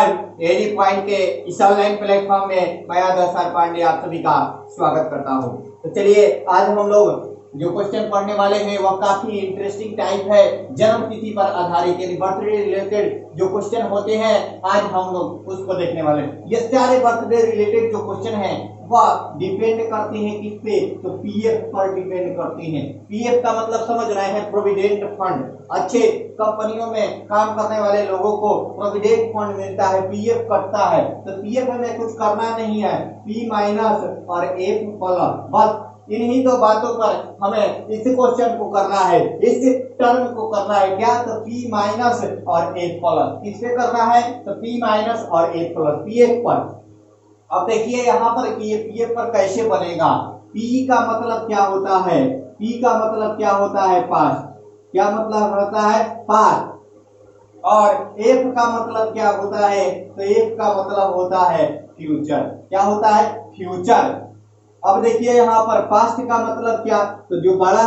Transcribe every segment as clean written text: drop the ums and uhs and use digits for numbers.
नमस्कार। AD point के इस ऑनलाइन प्लेटफॉर्म में मैं आदर्श पांडे आप सभी का स्वागत करता हूं। तो चलिए आज हम लोग जो क्वेश्चन पढ़ने वाले हैं वह काफी इंटरेस्टिंग टाइप है, जन्म तिथि पर आधारित यानी बर्थडे रिलेटेड जो क्वेश्चन होते हैं आज हम लोग उसको देखने वाले हैं। ये सारे बर्थडे रिलेटेड जो क्वेश्चन हैं वह डिपेंड करती हैं किस पे, तो पीएफ पर डिपेंड करती हैं। पीएफ का मतलब समझ रहे हैं, प्रोविडेंट फंड। अच्छे कंपनियों में काम करने वाले लोगों को प्रोविडेंट फंड मिलता है, पीएफ कटता है। तो पीएफ में कुछ करना नहीं है, पी माइनस और एफ प्लस, बस इन्हीं दो बातों पर हमें इस क्वेश्चन को करना है, इस टर्म को करना है। क्या? तो पी माइनस और एफ प्लस। किससे करना है? तो पी माइनस और एफ प्लस, पीएफ पर। अब देखिए यहाँ पर कि ये पीएफ पर कैसे बनेगा। पी का मतलब क्या होता है? पी का मतलब क्या होता है? पास्ट। क्या मतलब होता है? पास्ट। और एफ का मतलब क्या होता है? तो एफ का मतलब होता है फ्यूचर। क्या होता है? फ्यूचर। अब देखिए यहाँ पर पास्ट का मतलब क्या? तो जो बड़ा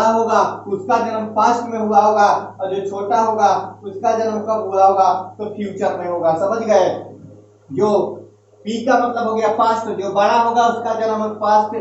होगा उसका जन्म पास्ट में हुआ होगा, और जो छोटा होगा उसका जन्म कब हुआ होगा? तो फ्यूचर में होगा। समझ गए? जो पी का मतलब हो गया पास्ट, जो बड़ा होगा उसका जन्म पास्ट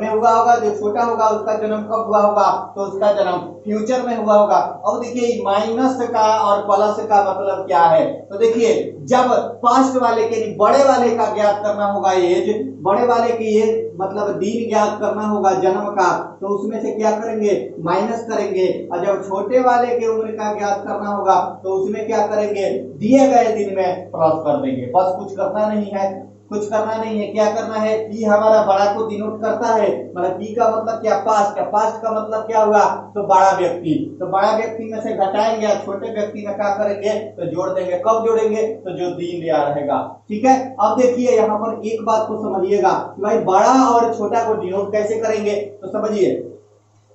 में हुआ होगा, जो छोटा होगा उसका जन्म कब हुआ होगा? तो उसका जन्म फ्यूचर में हुआ होगा। अब देखिए माइनस का और प्लस का मतलब क्या है? तो देखिए जब पास्ट वाले के बड़े वाले का ज्ञात करना होगा एज, बड़े वाले की एज मतलब दिन ज्ञात करना होगा जन्म का, तो उसमें से क्या करेंगे? माइनस करेंगे। और जब छोटे वाले की उम्र का ज्ञात करना होगा तो उसमें क्या करेंगे? दिए गए दिन में प्लस कर देंगे। बस कुछ करना नहीं है, कुछ करना नहीं है। क्या करना है? पी हमारा बड़ा को डिनोट करता है, मतलब पी का मतलब क्या? पास्ट का। पास्ट का मतलब क्या हुआ? तो बड़ा व्यक्ति। तो बड़ा व्यक्ति में से घटाएंगे, छोटे व्यक्ति में क्या करेंगे? तो जोड़ देंगे। कब जोड़ेंगे? तो जो दिन दिया रहेगा। ठीक है। अब देखिए यहाँ पर एक बात को समझिएगा कि भाई बड़ा और छोटा को डिनोट कैसे करेंगे। तो समझिए,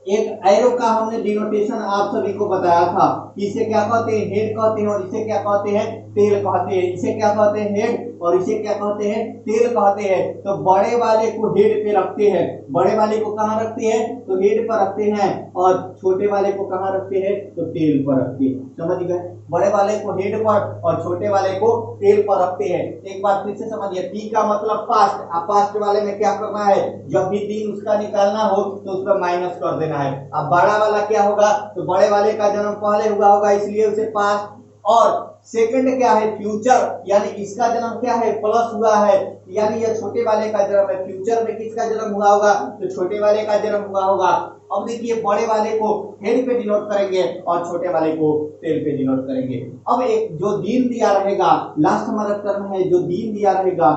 एक एरो का हमने डिनोटेशन आप सभी को बताया था। इसे क्या कहते हैं? हेड कहते हैं। और इसे क्या कहते हैं? टेल कहते हैं। इसे क्या कहते हैं? हेड। और इसे क्या कहते हैं? टेल कहते हैं। तो बड़े वाले को हेड पे रखते हैं। बड़े वाले को कहाँ रखते हैं? तो हेड पर रखते हैं। और छोटे वाले को कहाँ रखते हैं? तो टेल पर रखते हैं। समझ गए? बड़े वाले को हेड पर और छोटे वाले को टेल पर रखते हैं। एक बार फिर से समझिए, पी का मतलब पास्ट। अब पास्ट वाले में क्या करना है? जब भी दिन उसका निकालना हो तो उस पर माइनस कर देना है। अब बड़ा वाला क्या होगा? तो बड़े वाले का जन्म पहले हुआ होगा, इसलिए उसे पास्ट। और सेकंड क्या है? फ्यूचर, यानी इसका जन्म क्या है? प्लस हुआ है, यानी ये छोटे वाले का जन्म है। फ्यूचर में किसका जन्म हुआ होगा? तो छोटे वाले का जन्म हुआ होगा। अब देखिए बड़े वाले को हेड पे डिनोट करेंगे और छोटे वाले को टेल पे डिनोट करेंगे। अब एक जो दिन दिया रहेगा, लास्ट हमारा टर्म है, जो दिन दिया रहेगा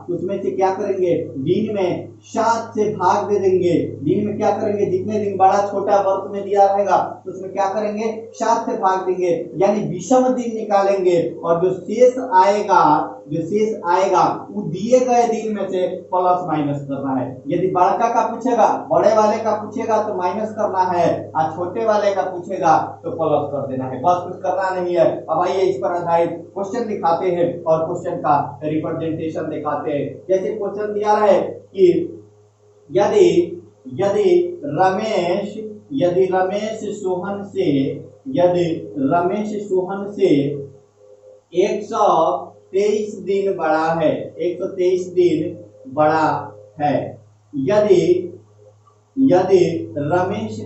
उसमें से क्या करेंगे? दिन में 7 से भाग दे देंगे। दिन में क्या करेंगे? जितने दिन बड़ा छोटा वर्ष में दिया रहेगा तो उसमें क्या करेंगे? 7 से भाग देंगे, यानी विषम दिन निकालेंगे। और जो शेष आएगा वो दिए गए दिन में से प्लस माइनस करना है। यदि बड़का का पूछेगा, बड़े वाले का पूछेगा तो माइनस करना है, और छोटे वाले का पूछेगा तो प्लस कर देना है। बस कुछ करना नहीं है। अब आइए इस पर आधारित क्वेश्चन दिखाते हैं और क्वेश्चन का रिप्रेजेंटेशन दिखाते हैं। जैसे क्वेश्चन दिया है कि यदि रमेश सोहन से 123 दिन बड़ा है, 123 दिन बड़ा है। यदि रमेश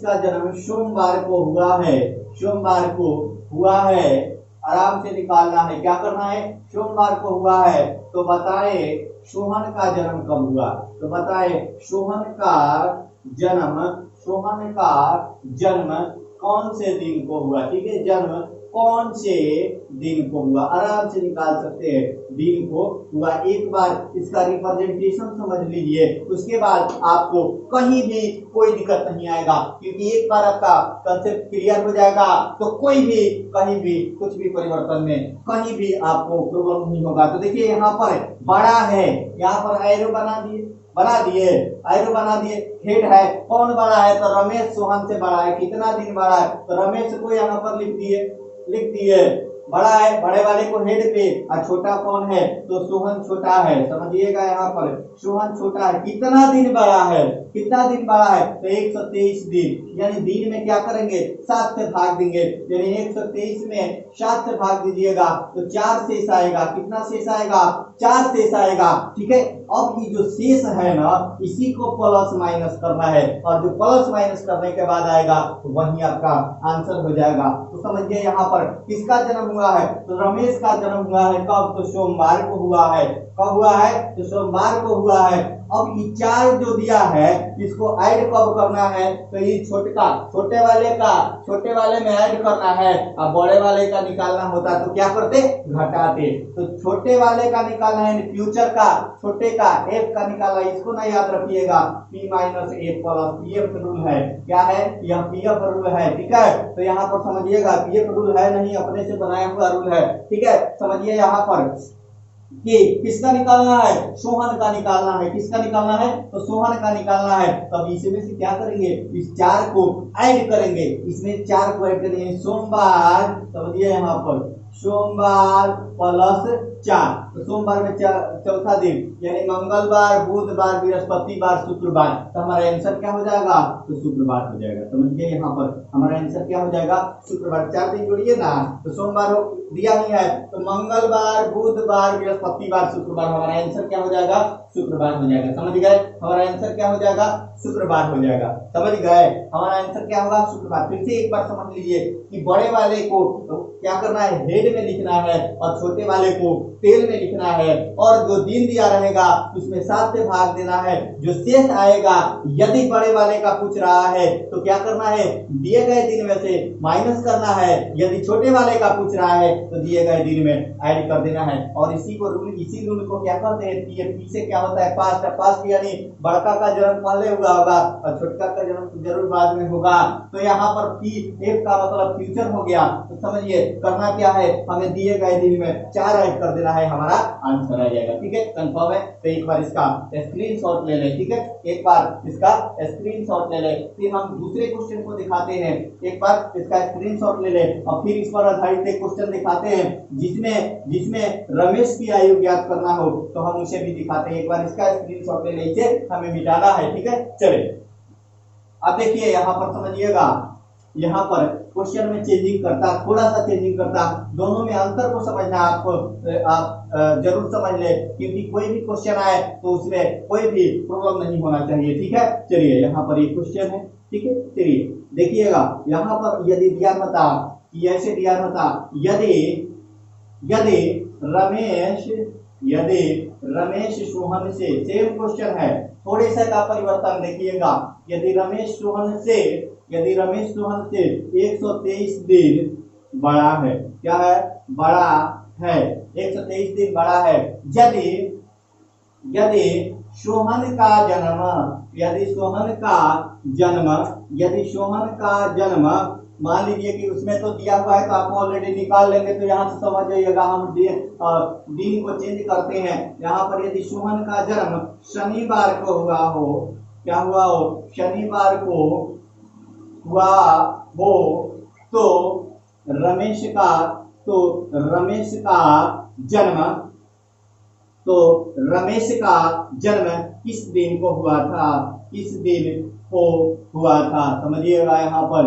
का जन्म सोमवार को हुआ है, आराम से निकालना है। क्या करना है? सोमवार को हुआ है, तो बताए सोहन का जन्म कब हुआ? तो बताए सोहन का जन्म कौन से दिन को हुआ? ठीक है, जन्म कौन से दिन को हुआ? आराम से निकाल सकते हैं, दिन को हुआ। एक बार इसका रिप्रेजेंटेशन समझ लीजिए, उसके बाद आपको कहीं भी कोई दिक्कत नहीं आएगा, क्योंकि एक बार आपका कंसेप्ट क्लियर हो जाएगा तो कोई भी कहीं भी कुछ भी परिवर्तन में कहीं भी आपको प्रॉब्लम नहीं होगा। तो देखिए यहाँ पर बड़ा है, यहाँ पर एरो बना दिए, हेड है। कौन बड़ा है? तो रमेश सोहन से बड़ा है। कितना दिन बड़ा है? तो रमेश को यहाँ पर लिख दिए। बड़ा है, बड़े वाले को हेड पे, और छोटा कौन है तो सोहन छोटा है। समझिएगा यहाँ पर सोहन छोटा है। कितना दिन बड़ा है, कितना दिन बड़ा है तो 123 दिन, यानी दिन में क्या करेंगे 7 से भाग देंगे, यानी 123 में 7 से भाग दीजिएगा तो 4 शेष आएगा। कितना शेष आएगा 4 शेष आएगा। ठीक है, अब ये जो शेष है ना इसी को प्लस माइनस करना है, और जो प्लस माइनस करने के बाद आएगा वही आपका आंसर हो जाएगा। तो समझिए यहाँ पर किसका जन्म हुआ है तो रमेश का जन्म हुआ है। कब तो सोमवार को हुआ है। कब हुआ है तो सोमवार को हुआ है। अब ये 4 जो दिया है इसको ऐड कब करना है तो ये छोटे वाले में ऐड करना है, और बड़े वाले का निकालना होता तो क्या करते घटाते। तो छोटे वाले का निकालना है फ्यूचर का, छोटे का एफ का निकालना, इसको ना याद रखिएगा p minus F plus PF rule है। क्या है यह पीएफ रूल है। ठीक है, तो यहाँ पर समझिएगा पीएफ रूल है नहीं, अपने से बनाया हुआ रूल है। ठीक है, समझिए यहाँ पर कि किसका निकालना है सोहन का निकालना है। किसका निकालना है तो सोहन का निकालना है। तब इसमें से क्या करेंगे इस 4 को ऐड करेंगे, इसमें 4 को ऐड करेंगे। सोमवार समझिए यहाँ पर सोमवार प्लस 4, तो सोमवार में चौथा दिन यानी मंगलवार बुधवार बृहस्पतिवार शुक्रवार, तो हमारा आंसर क्या हो जाएगा तो शुक्रवार हो जाएगा। समझिए यहाँ पर हमारा आंसर क्या हो जाएगा शुक्रवार। 4 दिन जोड़िए ना तो सोमवार दिया नहीं है तो मंगलवार बुधवार बृहस्पतिवार शुक्रवार, हमारा आंसर क्या हो जाएगा शुक्रवार हो जाएगा। समझ गए हमारा आंसर क्या हो जाएगा शुक्रवार हो जाएगा। समझ गए हमारा आंसर क्या होगा शुक्रवार। फिर से एक बार समझ लीजिए कि बड़े वाले को तो क्या करना है हेड में लिखना है, और छोटे वाले को टेल में लिखना है, और जो दिन दिया रहेगा उसमें 7 से भाग देना है। जो शेष आएगा यदि बड़े वाले का पूछ रहा है तो क्या करना है दिए गए दिन में से माइनस करना है, यदि छोटे वाले का पूछ रहा है तो दिए गए दिन में ऐड कर देना है। और इसी रूल को क्या कहते हैं पी से क्या होता है पास्ट यानी बड़का का जन्म पहले हुआ होगा और छोटका का जन्म जरूर बाद में होगा। तो यहाँ पर पी एफ का मतलब फ्यूचर हो गया। तो समझिए करना क्या है हमें दिए गए दिन में 4 ऐड कर देना है, हमारा आंसर आ जाएगा। ठीक है कंफर्म है। तो एक बार इसका स्क्रीनशॉट ले लें। ठीक है एक बार इसका स्क्रीनशॉट ले लें, फिर हम दूसरे क्वेश्चन को दिखाते हैं। एक बार इसका स्क्रीनशॉट ले लें और फिर इस पर आधारित एक क्वेश्चन दिखाते हैं जिसमें रमेश की आयु ज्ञात करना हो तो हम उसे भी दिखाते हैं। एक बार इसका स्क्रीनशॉट ले लीजिए, हमें मिटाना है। ठीक है चलिए अब देखिए यहाँ पर समझिएगा, यहाँ पर क्वेश्चन में चेंजिंग करता थोड़ा सा चेंजिंग करता, दोनों में अंतर को समझना आप जरूर समझ ले, क्योंकि कोई भी क्वेश्चन आए तो उसमें कोई भी प्रॉब्लम नहीं होना चाहिए। ठीक है चलिए यहाँ पर एक क्वेश्चन है। ठीक है चलिए देखिएगा यहाँ पर यदि दिया होता कि ऐसे दिया होता यदि रमेश सोहन से सेम क्वेश्चन है, थोड़े से का परिवर्तन देखिएगा। यदि रमेश सोहन से 123 दिन बड़ा है, क्या है बड़ा है 123 दिन बड़ा है। यदि सोहन का जन्म मान लीजिए कि उसमें तो दिया हुआ है तो आप ऑलरेडी निकाल लेंगे, तो यहाँ से समझ जाइएगा हम दिन को चेंज करते हैं। यहाँ पर यदि सोहन का जन्म शनिवार को हुआ हो, क्या हुआ हो शनिवार को हुआ हो तो रमेश का जन्म किस दिन को हुआ था समझिएगा यहाँ पर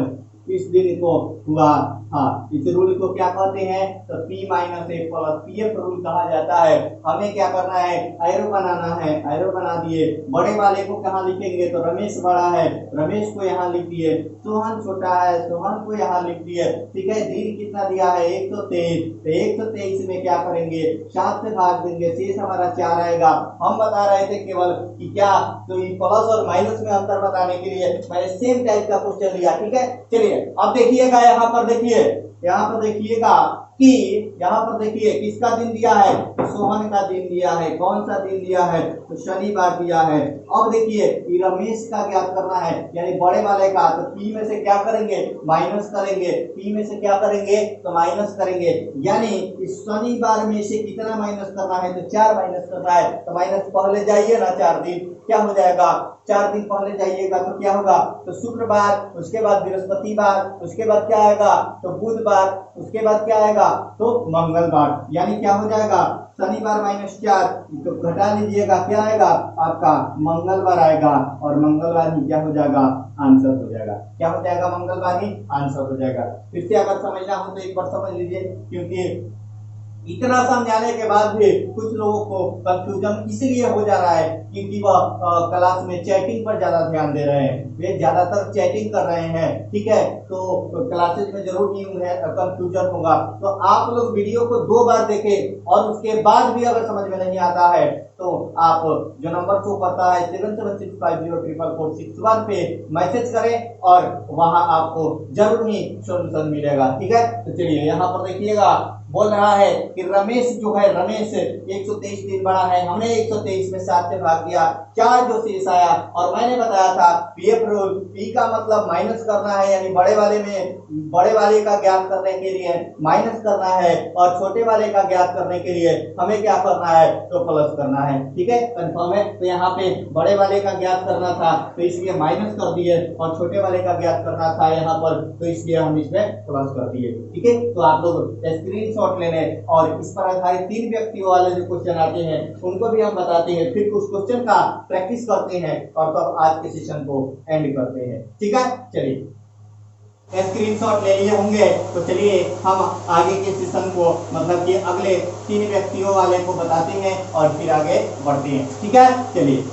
किस दिन को हुआ था। इस रूल को क्या कहते हैं तो P माइनस ए प्लस PF रूल कहा जाता है। हमें क्या करना है एरो बनाना है, एरो बना दिए। बड़े वाले को कहाँ लिखेंगे तो रमेश बड़ा है, रमेश को यहाँ लिख दिए। सोहन छोटा है, सोहन को यहाँ लिख दिए। ठीक है दिन कितना दिया है 123, तो 123 में क्या करेंगे 7 से भाग देंगे, शेष हमारा 4 आएगा। हम बता रहे थे केवल कि क्या तो प्लस और माइनस में अंतर बताने के लिए मैंने सेम टाइप का क्वेश्चन लिया। ठीक है चलिए अब देखिएगा यहाँ पर देखिए किसका दिन दिया है तो सोहन का दिन दिया है। कौन सा दिन दिया है तो शनिवार दिया है। अब देखिए रमेश का ज्ञात करना है यानी बड़े वाले का, तो P में से क्या करेंगे माइनस करेंगे, P में से क्या करेंगे तो माइनस करेंगे। यानी इस शनिवार में से कितना माइनस करना है तो 4 माइनस करना है। तो माइनस पहले जाइए ना 4 दिन, क्या हो जाएगा 4 दिन पहले जाइएगा तो क्या होगा तो शुक्रवार, उसके बाद बृहस्पतिवार, उसके बाद क्या आएगा तो बुधवार, उसके बाद क्या आएगा लीजिएगा तो मंगलवार, यानी क्या हो जाएगा शनिवार -4 तो घटा लीजिएगा, क्या आएगा आपका मंगलवार आएगा, और मंगलवार ही क्या हो जाएगा आंसर हो जाएगा, क्या हो जाएगा मंगलवार ही आंसर हो जाएगा। फिर से अगर समझना हो तो एक बार समझ लीजिए, क्योंकि इतना समझाने के बाद भी कुछ लोगों को कंफ्यूजन इसलिए हो जा रहा है क्योंकि वह क्लास में चैटिंग पर ज्यादा ध्यान दे रहे हैं, वे ज्यादातर चैटिंग कर रहे हैं, ठीक है, तो क्लासेस में जरूर भी कंफ्यूजन होगा। तो आप लोग वीडियो को 2 बार देखें और उसके बाद भी अगर समझ में नहीं आता है तो आप जो नंबर शो करता है 7765044461 पे मैसेज करें और वहां आपको जरूर ही सोल्यूशन मिलेगा, ठीक है। तो चलिए यहाँ पर देखिएगा, बोल रहा है कि रमेश जो है, रमेश 123 दिन बड़ा है, हमने 123 में 7 से भाग दिया, 4 जो शेष आया, और मैंने बताया था पीएफ रूल, पी का मतलब माइनस करना है, यानी बड़े वाले का ज्ञात करने के लिए माइनस करना है, और छोटे वाले का ज्ञात करने के लिए हमें क्या करना है तो प्लस करना है, ठीक है, कंफर्म है। तो यहाँ पे बड़े वाले का ज्ञात करना था तो इसलिए माइनस कर दिए, और छोटे वाले का ज्ञात करना था यहाँ पर तो इसलिए हम इसमें प्लस कर दिए, ठीक है। तो आप लोग स्क्रीनशॉट लेने और इस पर आधारित 3 व्यक्तियों वाले जो क्वेश्चन आते हैं उनको भी हम बताते हैं, फिर उस क्वेश्चन का प्रैक्टिस करते हैं और तब आज के सेशन को एंड करते हैं, ठीक है। चलिए स्क्रीनशॉट ले लिए होंगे, तो चलिए हम आगे के सेशन को मतलब कि अगले 3 व्यक्तियों वाले को बताते हैं और फिर आगे बढ़ते हैं, ठीक है। चलिए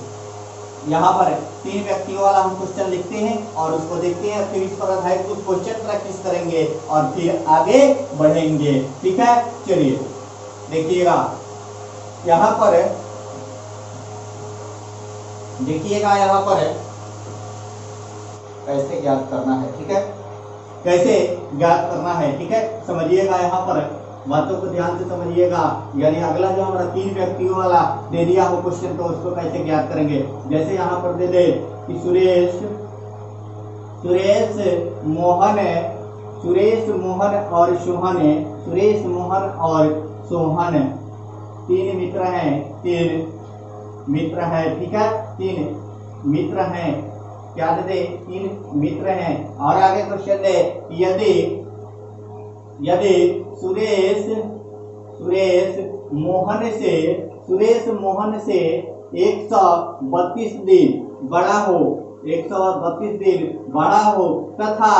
यहाँ पर 3 व्यक्तियों वाला हम क्वेश्चन लिखते हैं और उसको देखते हैं, फिर इस पर आधारित कुछ क्वेश्चन प्रैक्टिस करेंगे और फिर आगे बढ़ेंगे, ठीक है। चलिए देखिएगा, यहाँ पर देखिएगा, यहाँ पर कैसे ज्ञात करना है, ठीक है, कैसे ज्ञात करना है, ठीक है, समझिएगा, यहाँ पर बातों को ध्यान से समझिएगा। यानी अगला जो हमारा 3 व्यक्तियों वाला दे दिया हो क्वेश्चन तो उसको कैसे ज्ञात करेंगे। जैसे यहाँ पर दे दे कि सुरेश मोहन और सोहन 3 मित्र हैं, ठीक है, 3 मित्र हैं, क्या दे दे 3 मित्र हैं। और आगे क्वेश्चन दे यदि सुरेश मोहन से 132 दिन बड़ा हो तथा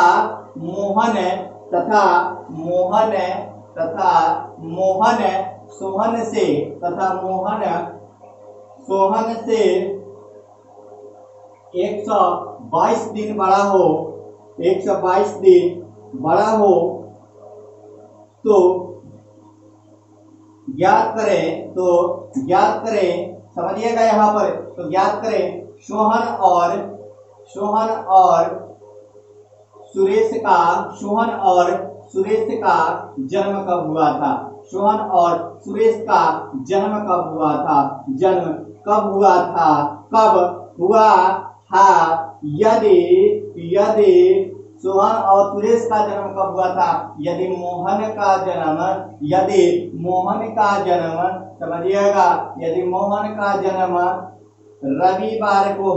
मोहन सोहन से 122 दिन बड़ा हो तो ज्ञात करें, समझिएगा यहाँ पर, तो ज्ञात करें सोहन और सुरेश का जन्म कब हुआ था। सोहन और सुरेश का जन्म कब हुआ था, यदि सोहन और सुरेश का जन्म कब हुआ था, यदि मोहन का जन्म समझिएगा, यदि मोहन का जन्म रविवार को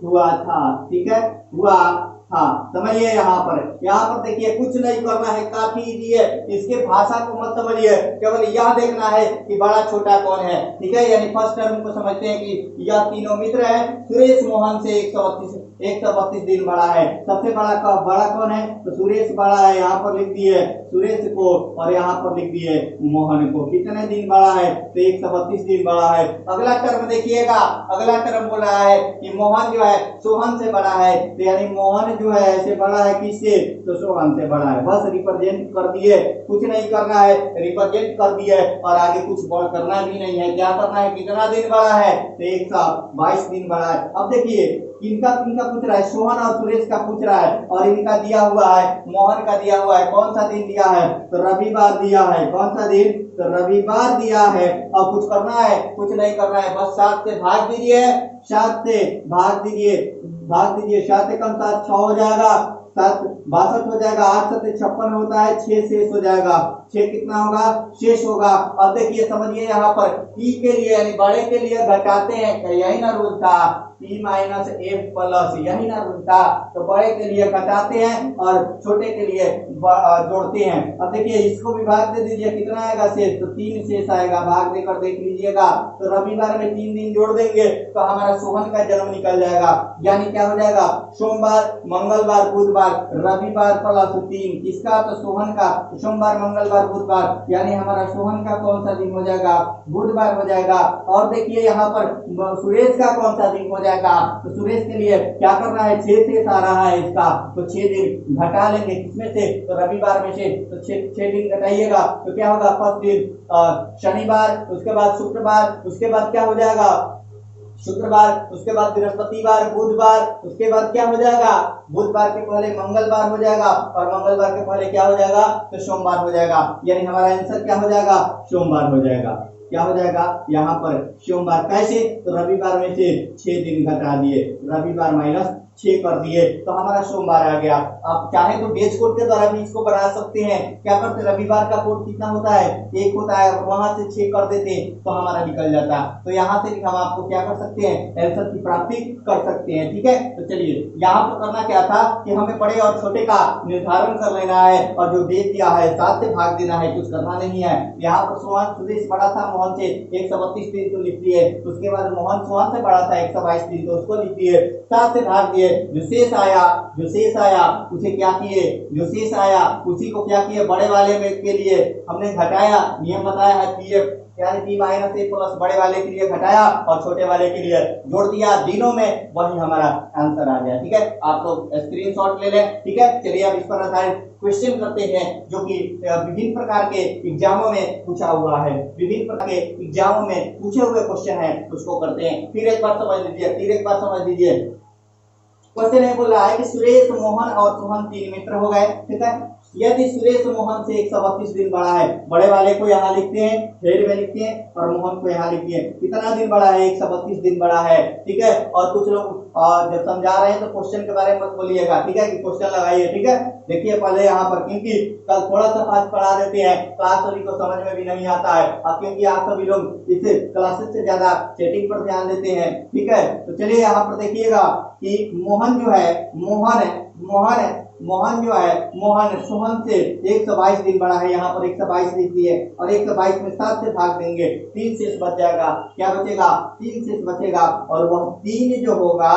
हुआ था, ठीक है, हुआ था, समझिए। यहाँ पर देखिए कुछ नहीं करना है, काफी इजी है, इसके भाषा को मत समझिए, केवल यह देखना है कि बड़ा छोटा कौन है, ठीक है। यानी फर्स्ट टर्म को समझते हैं कि यह तीनों मित्र हैं, सुरेश मोहन से 132 दिन बड़ा है, सबसे बड़ा कौन है, तो सुरेश बड़ा है, यहाँ पर लिख दिए सुरेश को और यहाँ पर लिख दिए मोहन को। कितने दिन बड़ा है, तो 132 दिन बड़ा है। अगला टर्म देखिएगा, अगला टर्म बोल रहा है कि मोहन जो है सोहन से बड़ा है, तो यानी मोहन जो है ऐसे बड़ा है किससे, तो सोहन से बड़ा है, बस रिप्रेजेंट कर दिए, कुछ नहीं करना है, रिप्रेजेंट कर दिए और आगे कुछ करना भी नहीं है। क्या करना है, कितना दिन बड़ा है, तो 122 दिन बड़ा है। अब देखिए किनका पूछ रहा है, सोहन और सुरेश का पूछ रहा है, और इनका दिया हुआ है, मोहन का दिया हुआ है, कौन सा दिन दिया है, तो रविवार दिया है, कौन सा दिन, तो रविवार दिया है। और कुछ करना है, कुछ नहीं करना है, बस 7 से भाग दीजिए, 7 से कम 7 6 हो जाएगा, 7 62 हो जाएगा, 8 7 56 होता है, 6 शेष हो जाएगा, 6 कितना होगा, शेष होगा। अब देखिए समझिए यहाँ पर ई के लिए यानी बड़े के लिए घटाते हैं, यही ना रूल था, p माइनस एफ प्लस, यही ना था। तो बड़े के लिए घटाते हैं और छोटे के लिए जोड़ते हैं। अब देखिए इसको भी भाग दे दीजिए, कितना आएगा शेष, तो 3 शेष आएगा, भाग देकर देख लीजिएगा। तो रविवार में 3 दिन जोड़ देंगे तो हमारा सोहन का जन्म निकल जाएगा, यानी क्या हो जाएगा, सोमवार मंगलवार बुधवार रविवार प्लस 3 किसका, तो सोहन का। सोमवार मंगलवार बुधवार, यानी हमारा सोहन का कौन सा दिन हो जाएगा, बुधवार हो जाएगा। और देखिए यहाँ पर सुरेश का कौन सा दिन हो जाएगा, तो सुरेश के लिए क्या करना है, 6 शेष आ रहा है इसका, तो 6 दिन घटा लेंगे किसमें से, तो रविवार में से। तो 6 दिन घटाइएगा तो क्या होगा, फर्स्ट दिन शनिवार, उसके बाद शुक्रवार, उसके बाद क्या हो जाएगा शुक्रवार, उसके बाद बृहस्पतिवार बुधवार, उसके बाद क्या हो जाएगा, बुधवार के पहले मंगलवार हो जाएगा और मंगलवार के पहले क्या हो जाएगा, तो सोमवार हो जाएगा। यानी हमारा आंसर क्या हो जाएगा, सोमवार हो जाएगा। क्या हो जाएगा यहाँ पर सोमवार, कैसे, तो रविवार में से 6 दिन घटा दिए, रविवार माइनस 6 कर दिए तो हमारा सोमवार आ गया। आप चाहे तो बेस कोड के द्वारा भी इसको बना सकते हैं। क्या करते, रविवार का कोड कितना होता है, 1 होता है, वहां से 6 कर देते तो हमारा निकल जाता। तो यहाँ से भी हम आपको क्या कर सकते हैं, आंसर की प्राप्ति कर सकते हैं। ठीक है, तो चलिए यहाँ पर करना क्या था कि हमें बड़े और छोटे का निर्धारण कर लेना है और जो दे दिया है 7 से भाग देना है, कुछ करना नहीं है। यहाँ पर सोहन सुरेश बड़ा था मोहन से, 132 दिन तो लिख लिए। उसके बाद मोहन सोहन से बड़ा था 122 दिन, तो उसको लिख दिए, 7 से भाग दिए। जो शेष आया उसे क्या किए, जो शेष आया उसी को क्या किए, बड़े वाले में के लिए हमने घटाया, नियम बताया है पीएफ यानी p माइनस ए प्लस, बड़े वाले के लिए घटाया और छोटे वाले के लिए जोड़ दिया, दिनों में वही हमारा आंसर आ गया। ठीक है, आप लोग स्क्रीनशॉट ले लें। ठीक है, चलिए अब इस पर आधारित क्वेश्चन करते हैं जो कि विभिन्न प्रकार के एग्जामों में पूछा हुआ है, विभिन्न प्रकार के एग्जामों में पूछे हुए क्वेश्चन है, उसको करते हैं। फिर एक बार समझ लीजिए, क्वेश्चन है बोल रहा है कि सुरेश मोहन और सोहन 3 मित्र हो गए। ठीक है, यदि सुरेश मोहन से 132 दिन बड़ा है, बड़े वाले को यहाँ लिखते हैं, हेड में लिखते हैं और मोहन को यहाँ लिखते हैं, कितना दिन बड़ा है, 132 दिन बड़ा है। ठीक है, और कुछ लोग जब समझा रहे हैं तो क्वेश्चन के बारे में मत बोलिएगा। ठीक है, कि क्वेश्चन लगाइए। ठीक है, देखिए पहले यहाँ पर, क्योंकि कल थोड़ा सा फास्ट पढ़ा देते हैं, क्लास सभी को समझ में भी नहीं आता है, अब क्योंकि आप सभी लोग इस क्लासेस से ज्यादा सेटिंग पर ध्यान देते हैं। ठीक है, तो चलिए यहाँ पर देखिएगा कि मोहन जो है, मोहन जो है, मोहन सोहन से 122 दिन बड़ा है, यहाँ पर 122 लिख दिए और 122 में 7 से भाग देंगे, 3 शेष बच जाएगा। क्या बचेगा, 3 शेष बचेगा और वह 3 जो होगा,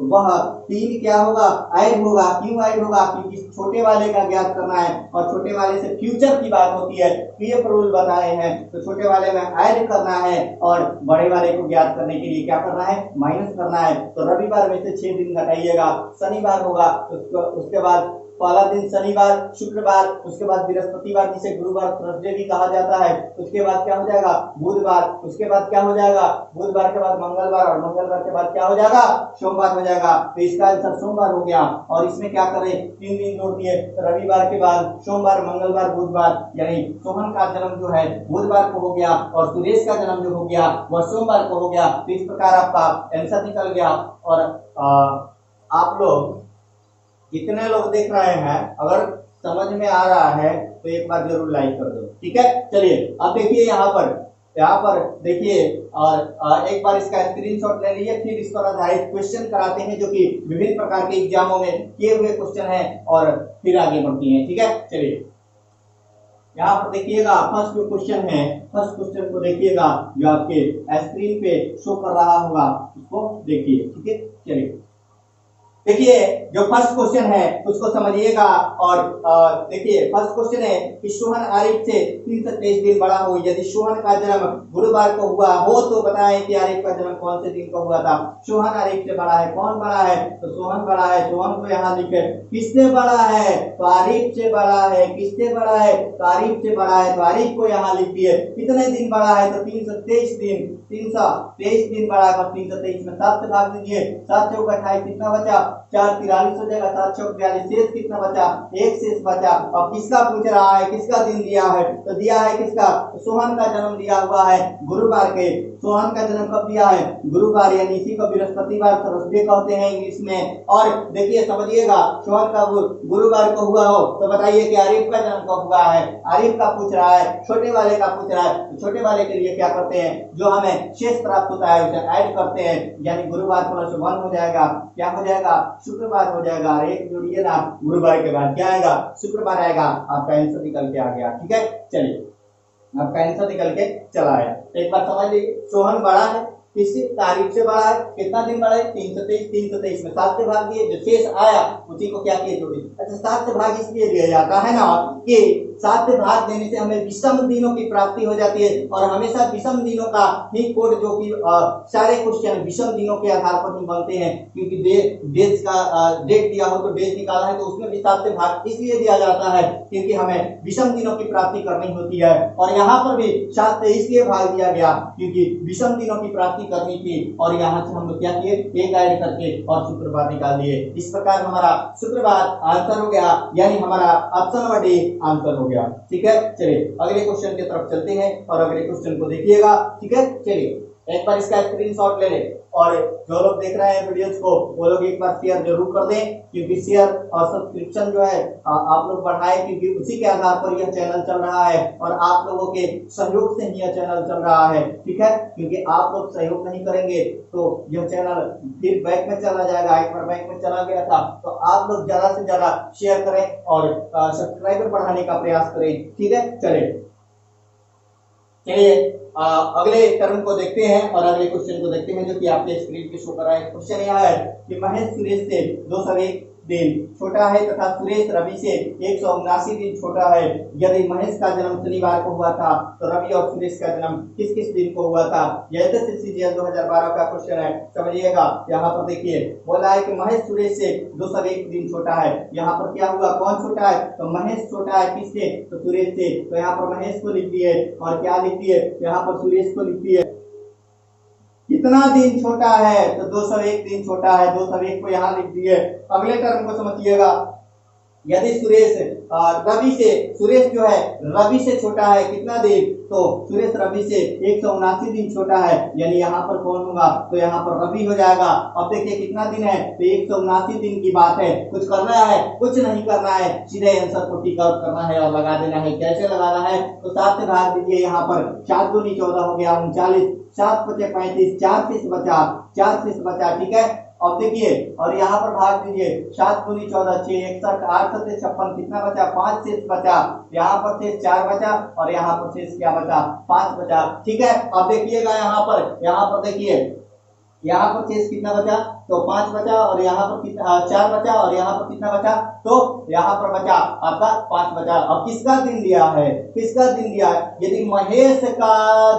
वह 3 क्या होगा, ऐड होगा। क्यों ऐड होगा, क्योंकि छोटे वाले का ज्ञात करना है और छोटे वाले से फ्यूचर की बात होती है, पीएफ रूल बता रहे हैं, तो छोटे वाले में ऐड करना है और बड़े वाले को ज्ञात करने के लिए क्या करना है, माइनस करना है। तो रविवार में से 6 दिन घटाइएगा, शनिवार होगा, उसके बाद पहला दिन शनिवार, शुक्रवार, उसके बाद बृहस्पतिवार जिसे गुरुवार थर्सडे भी कहा जाता है, उसके बाद क्या हो जाएगा, बुधवार, उसके बाद क्या हो जाएगा, बुधवार के बाद मंगलवार और मंगलवार के बाद क्या हो जाएगा, सोमवार हो जाएगा। तो इसका आंसर सोमवार हो गया। और इसमें क्या करें, 3 दिन जोड़ दिए, तो रविवार के बाद सोमवार मंगलवार बुधवार, यानी सोहन का जन्म जो है बुधवार को हो गया और सुरेश का जन्म जो हो गया वह सोमवार को हो गया। तो इस प्रकार आपका आंसर निकल गया। और आप लोग कितने लोग देख रहे हैं, अगर समझ में आ रहा है तो एक बार जरूर लाइक कर दो। ठीक है, चलिए अब देखिए यहाँ पर देखिए और एक बार इसका स्क्रीनशॉट ले लीजिए, फिर इस पर आधारित क्वेश्चन कराते हैं जो कि विभिन्न प्रकार के एग्जामों में किए हुए क्वेश्चन है और फिर आगे बढ़ती हैं। ठीक है, चलिए यहाँ पर देखिएगा फर्स्ट क्वेश्चन है, फर्स्ट क्वेश्चन को देखिएगा जो आपके स्क्रीन पे शो कर रहा होगा, उसको देखिए। ठीक है, चलिए देखिए जो फर्स्ट क्वेश्चन है उसको समझिएगा। और देखिए फर्स्ट क्वेश्चन है कि सोहन आरिफ से 323 दिन बड़ा हो, यदि सोहन का जन्म गुरुवार को हुआ हो तो बताएं कि आरिफ का जन्म कौन से दिन को हुआ था। सोहन आरिफ से बड़ा है, कौन बड़ा है, तो सोहन बड़ा है, सोहन को यहाँ लिखे। किससे बड़ा है, तो आरिफ से बड़ा है। किससे बड़ा है, तो आरिफ से बड़ा है, तो आरिफ को यहाँ लिख दिए। कितने दिन बड़ा है, तो 323 दिन, 323 दिन बड़ा है। 323 में 7 से भाग दीजिए, 7 से 28 कितना बचा, 4 43 हो जाएगा, 7 चौक 42, शेष कितना बचा, एक शेष बचा। अब किसका पूछ रहा है, किसका दिन दिया है, तो दिया है किसका, तो सोहन का जन्म दिया हुआ है गुरुवार के। सोहन का जन्म कब दिया है, गुरुवार, यानी इसी को बृहस्पतिवार थर्सडे कहते हैं इंग्लिश में। और देखिए समझिएगा, सोहन का गुरुवार को हुआ हो तो बताइए कि आरिफ का जन्म कब हुआ है, आरिफ का पूछ रहा है, छोटे वाले का पूछ रहा है। तो छोटे वाले के लिए क्या करते हैं, जो हमें शेष प्राप्त होता है उसे ऐड करते हैं, यानी गुरुवार प्लस 1 हो जाएगा, क्या हो जाएगा, शुक्रवार हो जाएगा। एक जोड़िए ना, गुरुवार के बाद क्या आएगा, शुक्रवार आएगा। आपका आंसर निकल के आ गया। ठीक है, चलिए आपका आंसर निकल के चला आया। एक बार समझ लीजिए, सोहन बड़ा है, किसी तारीख से बड़ा है, कितना दिन बड़ा है, 323 में 7 से भाग दिए, जो शेष आया उसी को क्या किए, जोड़े। अच्छा, 7 से भाग इसलिए दिया जाता है ना कि 7 से भाग देने से हमें विषम दिनों की प्राप्ति हो जाती है, और हमेशा विषम दिनों का ही कोड, जो कि सारे क्वेश्चन विषम दिनों के आधार पर ही बनते हैं, क्योंकि देश का डेट दिया हो तो डेट निकाला है, तो उसमें भी 7 से भाग इसलिए दिया जाता है क्योंकि हमें विषम दिनों की प्राप्ति करनी होती है। और यहाँ पर भी 7 से इसलिए भाग दिया गया क्योंकि विषम दिनों की प्राप्ति करनी थी, और यहाँ से हम लोग क्या किए, एक ऐड करके और शुक्रवार निकाल दिए। इस प्रकार हमारा शुक्रवार आंसर हो गया, यानी हमारा ऑप्शन नंबर डी आंसर हो गया। ठीक है, चलिए अगले क्वेश्चन की तरफ चलते हैं और अगले क्वेश्चन को देखिएगा। ठीक है, चलिए एक बार इसका स्क्रीनशॉट ले लें, और जो लोग देख रहे हैं वीडियोस को वो लोग एक बार शेयर जरूर कर दें, क्योंकि शेयर और सब्सक्रिप्शन जो है आप लोग बढ़ाएं, क्योंकि उसी के आधार पर यह चैनल चल रहा है, और आप लोगों के सहयोग से ही यह चैनल चल रहा है। ठीक है, क्योंकि आप लोग सहयोग नहीं करेंगे तो यह चैनल फिर बैक में चला जाएगा। एक बार बैक में चला गया था, तो आप लोग ज्यादा से ज्यादा शेयर करें और सब्सक्राइबर बढ़ाने का प्रयास करें। ठीक है, चलिए अगले टर्म को देखते हैं और अगले क्वेश्चन को देखते हैं, जो कि आपके स्क्रीन पे शो कर रहा है। क्वेश्चन यह है कि महेश सुरेश से 201 दिन छोटा है तथा सुरेश रवि से 179 दिन छोटा है। यदि महेश का जन्म शनिवार को हुआ था तो रवि और सुरेश का जन्म किस किस दिन को हुआ था। यह सीजीएल 2012 का क्वेश्चन है, समझिएगा। यहाँ पर देखिए बोला है कि महेश सुरेश से 201 दिन छोटा है। यहाँ पर क्या हुआ, कौन छोटा है, तो महेश छोटा है किससे, तो सुरेश से। तो यहाँ पर महेश को लिख दिए और क्या लिख दिए, यहाँ पर सुरेश को लिख दिए। कितना दिन छोटा है, तो 201 दिन छोटा है, 201 को यहाँ लिख दिए। अगले टर्म को समझिएगा, यदि सुरेश जो है रवि से छोटा है कितना दिन, तो सुरेश रवि से 179 दिन छोटा है, यानी यहाँ पर कौन होगा, तो यहाँ पर रवि हो जाएगा। अब देखिए कितना दिन है, तो 179 दिन की बात है। कुछ करना है, कुछ नहीं करना है, सीधे आंसर को टिक आउट करना है और लगा देना है। कैसे लगाना है, तो 7 से भाग दीजिए। यहाँ पर 7 दूनी 14 हो गया 39, 7 पचे 35, 4 शेष बचा। ठीक है, अब देखिए और यहाँ पर भाग दीजिए, 7 दूनी 14, 6 61, 8 सत्ते 56, कितना बचा, 5 शेष बचा। यहाँ पर शेष 4 बचा और यहाँ पर शेष क्या बचा, 5 बचा। ठीक है, अब देखिएगा यहाँ पर देखिए, यहाँ पर शेष कितना बचा, तो 5 बचा, और यहाँ पर कितना 4 बचा, और यहाँ पर कितना बचा, तो यहाँ पर बचा आपका 5 बचा। अब किसका दिन दिया है, यदि महेश का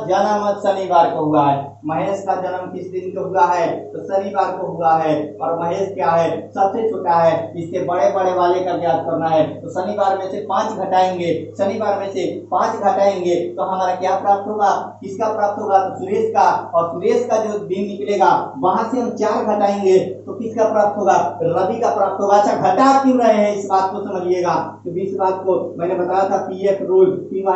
जन्म शनिवार को हुआ है, महेश का जन्म किस दिन को हुआ है, तो शनिवार को हुआ है, और महेश क्या है, सबसे छोटा है, इसके बड़े वाले का ज्ञात करना है। तो शनिवार में से 5 घटाएंगे, तो हमारा क्या प्राप्त होगा, किसका प्राप्त होगा, तो सुरेश का। और सुरेश का जो दिन निकलेगा वहां से हम 4 घटाएंगे तो किसका प्राप्त होगा, रवि का प्राप्त होगा। अच्छा, घटा क्यों रहे हैं, इस बात को समझिएगा। तो इस बात को मैंने बताया था, PF rule, P - F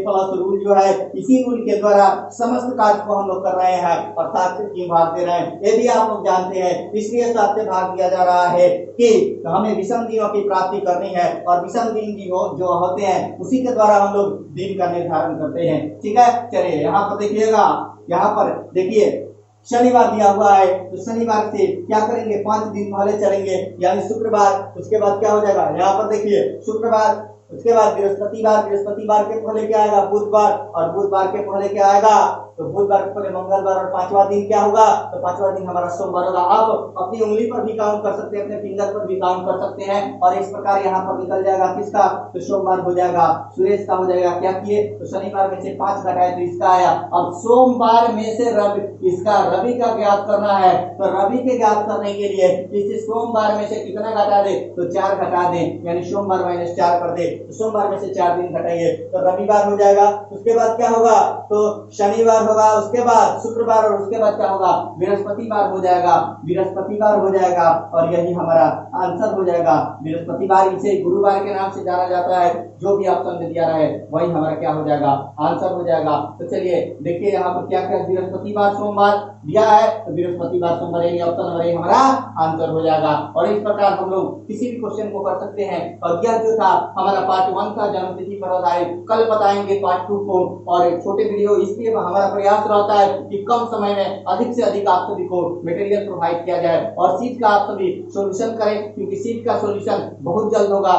plus rule जो है, इसी रूल के द्वारा समस्त कार्य को हम लोग कर रहे हैं और 7 से क्यों भाग दे रहे हैं, ये भी आप लोग जानते हैं। इसलिए 7 से भाग दिया जा रहा है कि हमें विषम दिनों की प्राप्ति करनी है, और विषम दिन जो होते हैं उसी के द्वारा हम लोग दिन का निर्धारण करते हैं। ठीक है, चलिए यहाँ पर देखिएगा, यहाँ पर देखिए शनिवार दिया हुआ है, तो शनिवार से क्या करेंगे, 5 दिन पहले चलेंगे, यानी शुक्रवार। उसके बाद क्या हो जाएगा, यहाँ पर देखिए शुक्रवार, उसके बाद बृहस्पतिवार के पहले क्या आएगा, बुधवार, और बुधवार के पहले क्या आएगा, तो बुधवार के पहले मंगलवार, और 5वां दिन क्या होगा, तो 5वां दिन हमारा सोमवार होगा। आप अपनी उंगली पर भी काउंट कर सकते हैं, अपने फिंगर पर भी काउंट कर सकते हैं, और इस प्रकार यहाँ पर निकल जाएगा किसका, तो सोमवार हो जाएगा, सुरेश का हो जाएगा। क्या किए, तो शनिवार में से 5 घटाए तो इसका आया। अब सोमवार में से रवि का ज्ञात करना है, तो रवि के ज्ञात करने के लिए इसे सोमवार में से कितना घटा दे, तो 4 घटा दे, यानी सोमवार -4 कर दे। तो सोमवार में से 4 दिन घटाइए तो रविवार हो जाएगा। उसके बाद क्या होगा, तो शनिवार होगा, उसके बाद शुक्रवार और उसके बाद क्या होगा, बृहस्पतिवार हो जाएगा, बृहस्पतिवार हो जाएगा और यही हमारा आंसर हो जाएगा बृहस्पतिवार। इसे गुरुवार के नाम से जाना जाता है। जो भी ऑप्शन में दिया रहे वही हमारा क्या हो जाएगा, आंसर हो जाएगा। तो चलिए देखिए यहाँ पर क्या क्या, बृहस्पतिवार सोमवार दिया है तो बृहस्पतिवार सोमवार यही ऑप्शन नंबर ए हमारा आंसर हो जाएगा। और इस प्रकार हम लोग किसी भी क्वेश्चन को कर सकते हैं। और यह जो था हमारा पार्ट 1 था जन्मतिथि पर आधारित, कल बताएंगे पार्ट 2 को। और छोटे वीडियो इसलिए हमारा प्रयास रहता है कि कम समय में अधिक से अधिक आप सभी को मटेरियल प्रोवाइड किया जाए और सीट का आप सभी सॉल्यूशन करें, क्योंकि सीट का सॉल्यूशन बहुत जल्द होगा।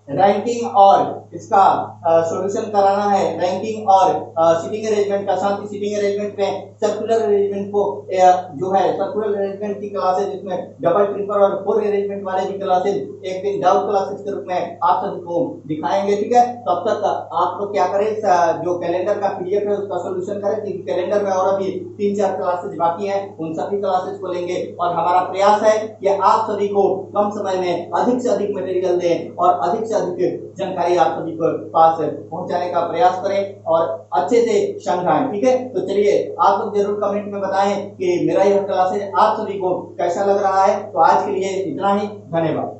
रैंकिंग और इसका सॉल्यूशन कराना है, रैंकिंग और सीटिंग अरेंजमेंट का, साथ ही सीटिंग अरेंजमेंट में सर्कुलर अरेंजमेंट को जो है सर्कुलर अरेंजमेंट की क्लासेज, जिसमें डबल ट्रिपल और 4 अरेंजमेंट वाले की क्लासेज एक दिन डाउट क्लासेज के रूप में आप सभी को दिखाएंगे, ठीक है। तब तक आप लोग क्या करें, जो कैलेंडर का पीडीएफ है उसका सॉल्यूशन करें, क्योंकि कैलेंडर में और अभी 3-4 क्लासेज बाकी हैं, उन सभी क्लासेज को लेंगे। और हमारा प्रयास है कि आप सभी को कम समय में अधिक से अधिक मटेरियल दें और अधिक से अधिक जानकारी आप सभी को पास पहुंचाने का प्रयास करें और अच्छे से समझाएं, ठीक है। तो चलिए आप लोग जरूर कमेंट में बताएं कि मेरा यह क्लासेज आप सभी को कैसा लग रहा है। तो आज के लिए इतना ही, धन्यवाद।